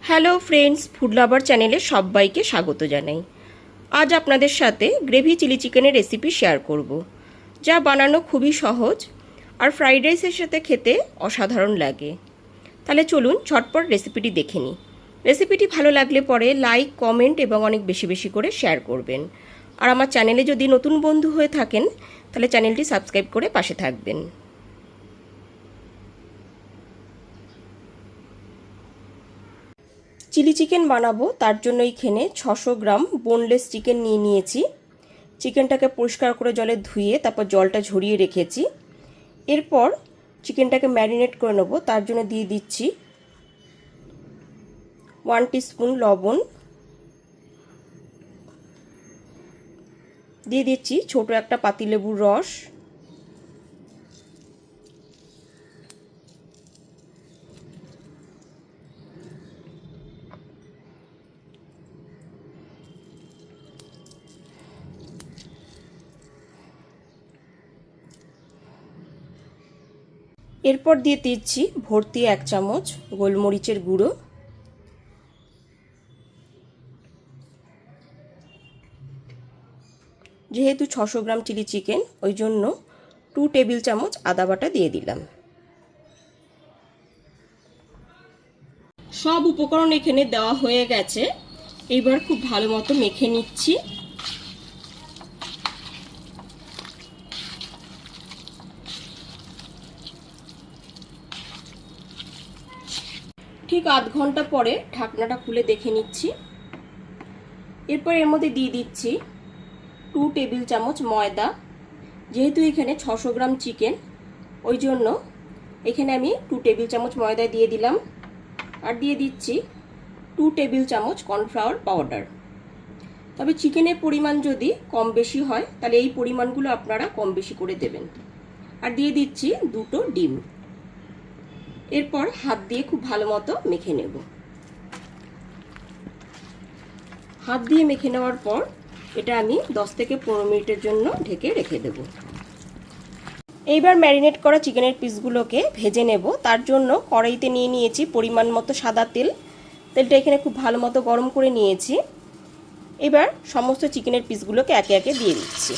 Hello friends, food lover চ্যানেলে সবাইকে স্বাগত জানাই। আজ আপনাদের সাথে গ্রেভি চিলি চিকেনের রেসিপি শেয়ার করব, যা বানানো খুবই সহজ আর ফ্রাইড রাইসের সাথে খেতে অসাধারণ লাগে। তাহলে চলুন ঝটপট রেসিপিটি দেখে নিই। রেসিপিটি ভালো লাগলে পরে লাইক, কমেন্ট এবং অনেক বেশি বেশি করে শেয়ার করবেন। আর আমার চ্যানেলে যদি নতুন বন্ধু হয়ে থাকেন তাহলে চ্যানেলটি সাবস্ক্রাইব করে পাশে থাকবেন। চিলি চিকেন বানাবো, তার জন্য এইখানে 600 গ্রাম বোনলেস চিকেন নিয়ে নিয়েছি। চিকেনটাকে পরিষ্কার করে জলে ধুয়ে তারপর জলটা ঝরিয়ে রেখেছি। এরপর চিকেনটাকে ম্যারিনেট করে নেব। তার জন্য দিয়ে দিচ্ছি 1 টিস্পুন লবণ, দিয়ে দিচ্ছি ছোট একটা পাতিলেবুর রস, এরপর দিয়ে দিচ্ছি ভর্তি 1 চামচ গোলমরিচের গুঁড়ো, যেহেতু 600 গ্রাম চিলি চিকেন ওই জন্য 2 টেবিল চামচ আদা বাটা দিয়ে দিলাম। সব উপকরণ এখানে দেওয়া হয়ে গেছে। এইবার খুব ভালো মতো মেখে নিচ্ছি। ঠিক আধ ঘন্টা পরে ঢাকনাটা খুলে দেখে নিচ্ছি। এরপর এর মধ্যে দিয়ে দিচ্ছি 2 টেবিল চামচ ময়দা। যেহেতু এখানে 600 গ্রাম চিকেন ওই জন্য এখানে আমি 2 টেবিল চামচ ময়দা দিয়ে দিলাম। আর দিয়ে দিচ্ছি 2 টেবিল চামচ কর্নফ্লাওয়ার পাউডার। তবে চিকেনের পরিমাণ যদি কম বেশি হয় তাহলে এই পরিমাণগুলো আপনারা কম বেশি করে দেবেন। আর দিয়ে দিচ্ছি 2টো ডিম। এরপর হাত দিয়ে খুব ভালো মতো মেখে নেব। হাত দিয়ে মেখে নেওয়ার পর এটা আমি 10 থেকে 15 মিনিটের জন্য ঢেকে রেখে দেব। এইবার ম্যারিনেট করা চিকেনের পিসগুলোকে ভেজে নেব। তার জন্য কড়াইতে নিয়ে নিয়েছি পরিমাণ মতো সাদা তেল। তেলটা এখানে খুব ভালো মতো গরম করে নিয়েছি। এবার সমস্ত চিকেনের পিসগুলোকে একে একে দিয়ে দিচ্ছি।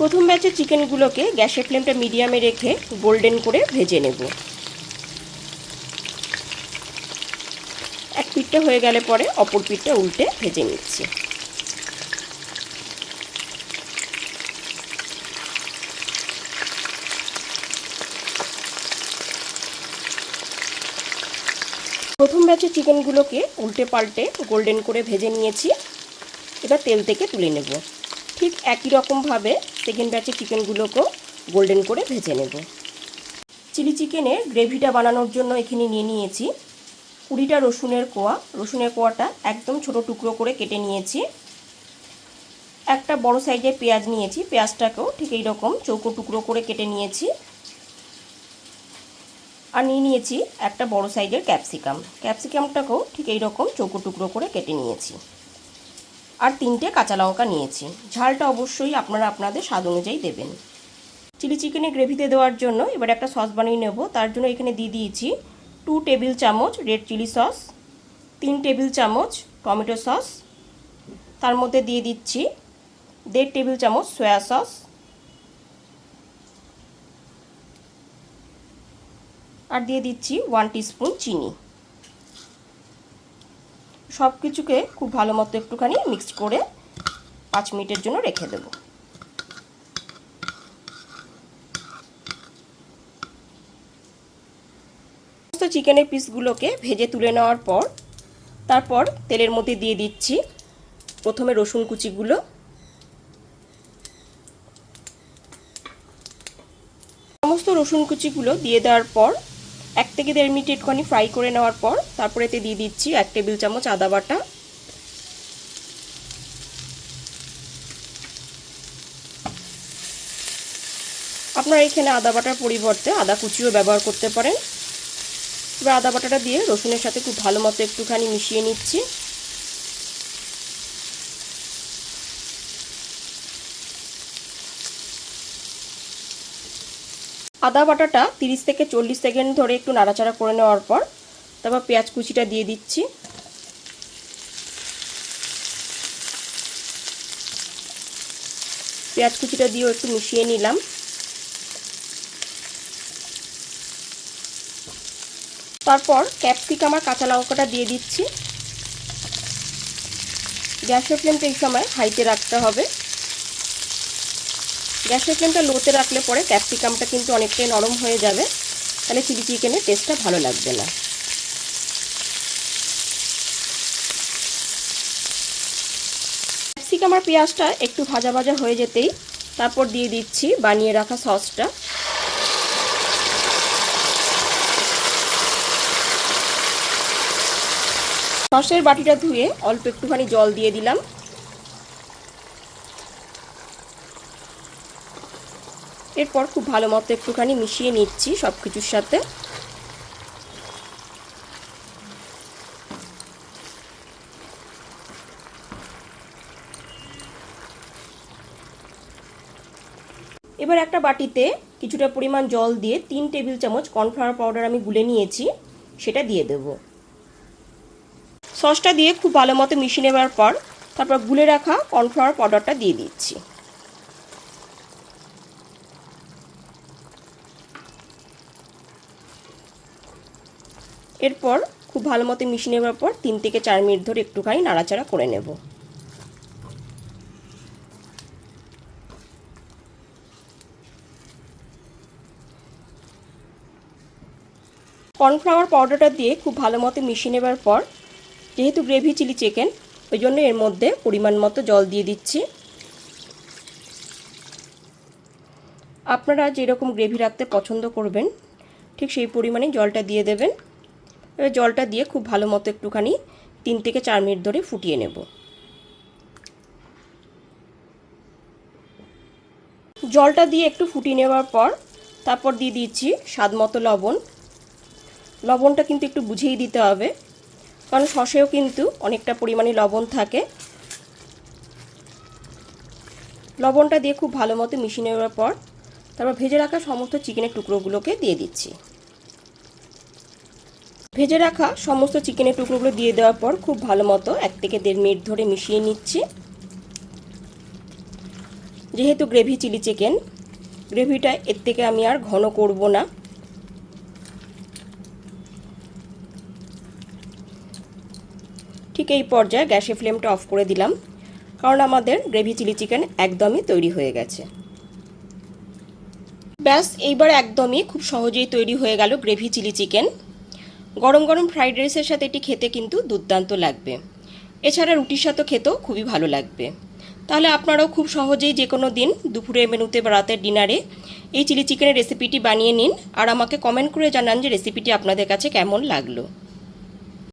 প্রথম ব্যাচের চিকেনগুলোকে গ্যাসের ফ্লেমটা মিডিয়ামে রেখে গোল্ডেন করে ভেজে নেব। এক পিঠটা হয়ে গেলে পরে অপর পিঠটা উল্টে ভেজে নিচ্ছি। প্রথম ব্যাচের চিকেনগুলোকে উল্টে পাল্টে গোল্ডেন করে ভেজে নিয়েছি। এবার তেল থেকে তুলে নেব। ঠিক একই রকমভাবে সেকেন্ড ব্যাচের চিকেনগুলোকেও গোল্ডেন করে ভেজে নেব। চিলি চিকেনের গ্রেভিটা বানানোর জন্য এখানে নিয়ে নিয়েছি 20টা রসুনের কোয়া। রসুনের কোয়াটা একদম ছোট টুকরো করে কেটে নিয়েছি। একটা বড় সাইজের পেঁয়াজ নিয়েছি, পেঁয়াজটাকেও ঠিক এই রকম চৌকো টুকরো করে কেটে নিয়েছি। আর নিয়ে নিয়েছি একটা বড় সাইজের ক্যাপসিকাম। ক্যাপসিকামটাকেও ঠিক এই রকম চৌকো টুকরো করে কেটে নিয়েছি। আর 3টে কাঁচা লঙ্কা নিয়েছি। ঝালটা অবশ্যই আপনারা আপনাদের স্বাদ অনুযায়ী দেবেন। চিলি চিকেনের গ্রেভিতে দেওয়ার জন্য এবার একটা সস বানিয়ে নেব। তার জন্য এখানে দিয়ে দিয়েছি 2 টেবিল চামচ রেড চিলি সস, 3 টেবিল চামচ টমেটো সস, তার মধ্যে দিয়ে দিচ্ছি 1.5 টেবিল চামচ সয়া সস, আর দিয়ে দিচ্ছি 1 টিস্পুন চিনি। সব কিছুকে খুব ভালো মতো একটুখানি মিক্সড করে 5 মিনিটের জন্য রেখে দেব। সমস্ত চিকেনের পিসগুলোকে ভেজে তুলে নেওয়ার পর তারপর তেলের মধ্যে দিয়ে দিচ্ছি প্রথমে রসুন কুচিগুলো, সমস্ত রসুন কুচিগুলো দিয়ে দেওয়ার পর 1 থেকে 1.5 মিনিট একটুখানি ফ্রাই করে নেওয়ার পর তারপরে এতে দিয়ে দিচ্ছি 1 টেবিল চামচ আদা বাটা। আপনারা এখানে আদা বাটার পরিবর্তে আদা কুচিও ব্যবহার করতে পারেন। এবার আদা বাটাটা দিয়ে রসুনের সাথে খুব ভালো মতো একটুখানি মিশিয়ে নিচ্ছি। আদা বাটাটা 30 থেকে 40 সেকেন্ড ধরে একটু নাড়াচাড়া করে নেওয়ার পর তারপর পেঁয়াজ কুচিটা দিয়ে দিচ্ছি। পেঁয়াজ কুচিটা দিয়েও একটু মিশিয়ে নিলাম। তারপর ক্যাপসিকাম আর কাঁচা লঙ্কাটা দিয়ে দিচ্ছি। গ্যাসের ফ্লেমটা এই সময় হাইতে রাখতে হবে। গ্যাসের ফ্লেমটা লোতে রাখলে পরে ক্যাপসিকামটা কিন্তু অনেকটাই নরম হয়ে যাবে, তাহলে চিলি চিকেনের টেস্টটা ভালো লাগবে না। ক্যাপসিকাম আর পেঁয়াজটা একটু ভাজা ভাজা হয়ে যেতেই তারপর দিয়ে দিচ্ছি বানিয়ে রাখা সসটা। সসের বাটিটা ধুয়ে অল্প একটুখানি জল দিয়ে দিলাম। এরপর খুব ভালো মতো একটুখানি মিশিয়ে নিচ্ছি সব কিছুর সাথে। এবার একটা বাটিতে কিছুটা পরিমাণ জল দিয়ে 3 টেবিল চামচ কর্নফ্লাওয়ার পাউডার আমি গুলে নিয়েছি, সেটা দিয়ে দেব। সসটা দিয়ে খুব ভালো মতো মিশিয়ে নেবার পর তারপর গুলে রাখা কর্নফ্লাওয়ার পাউডারটা দিয়ে দিচ্ছি। এরপর খুব ভালো মতো মিশিয়ে নেবার পর 3 থেকে 4 মিনিট ধরে একটুখানি নাড়াচাড়া করে নেব। কর্নফ্লাওয়ার পাউডারটা দিয়ে খুব ভালো মতো মিশিয়ে নেবার পর যেহেতু গ্রেভি চিলি চিকেন, ওই জন্য এর মধ্যে পরিমাণ মতো জল দিয়ে দিচ্ছি। আপনারা যেরকম গ্রেভি রাখতে পছন্দ করবেন ঠিক সেই পরিমাণে জলটা দিয়ে দেবেন। এবার জলটা দিয়ে খুব ভালো মতো একটুখানি 3 থেকে 4 মিনিট ধরে ফুটিয়ে নেব। জলটা দিয়ে একটু ফুটিয়ে নেওয়ার পর তারপর দিয়ে দিচ্ছি স্বাদ মতো লবণ। লবণটা কিন্তু একটু বুঝেই দিতে হবে, কারণ সসেও কিন্তু অনেকটা পরিমাণে লবণ থাকে। লবণটা দিয়ে খুব ভালো মতো মিশিয়ে নেওয়ার পর তারপর ভেজে রাখা সমস্ত চিকেনের টুকরোগুলোকে দিয়ে দিচ্ছি। ভেজে রাখা সমস্ত চিকেনের টুকরোগুলো দিয়ে দেওয়ার পর খুব ভালো মতো 1 থেকে 1.5 মিনিট ধরে মিশিয়ে নিচ্ছি। যেহেতু গ্রেভি চিলি চিকেন, গ্রেভিটা এর থেকে আমি আর ঘন করব না। ঠিক এই পর্যায়ে গ্যাসের ফ্লেমটা অফ করে দিলাম, কারণ আমাদের গ্রেভি চিলি চিকেন একদমই তৈরি হয়ে গেছে। ব্যাস, এইবার একদমই খুব সহজেই তৈরি হয়ে গেল গ্রেভি চিলি চিকেন। গরম গরম ফ্রাইড রাইসের সাথে এটি খেতে কিন্তু দুর্দান্ত লাগবে। এছাড়া রুটির সাথে খেতেও খুবই ভালো লাগবে। তাহলে আপনারাও খুব সহজেই যে কোনো দিন দুপুরের মেনুতে বা রাতের ডিনারে এই চিলি চিকেনের রেসিপিটি বানিয়ে নিন আর আমাকে কমেন্ট করে জানান যে রেসিপিটি আপনাদের কাছে কেমন লাগলো।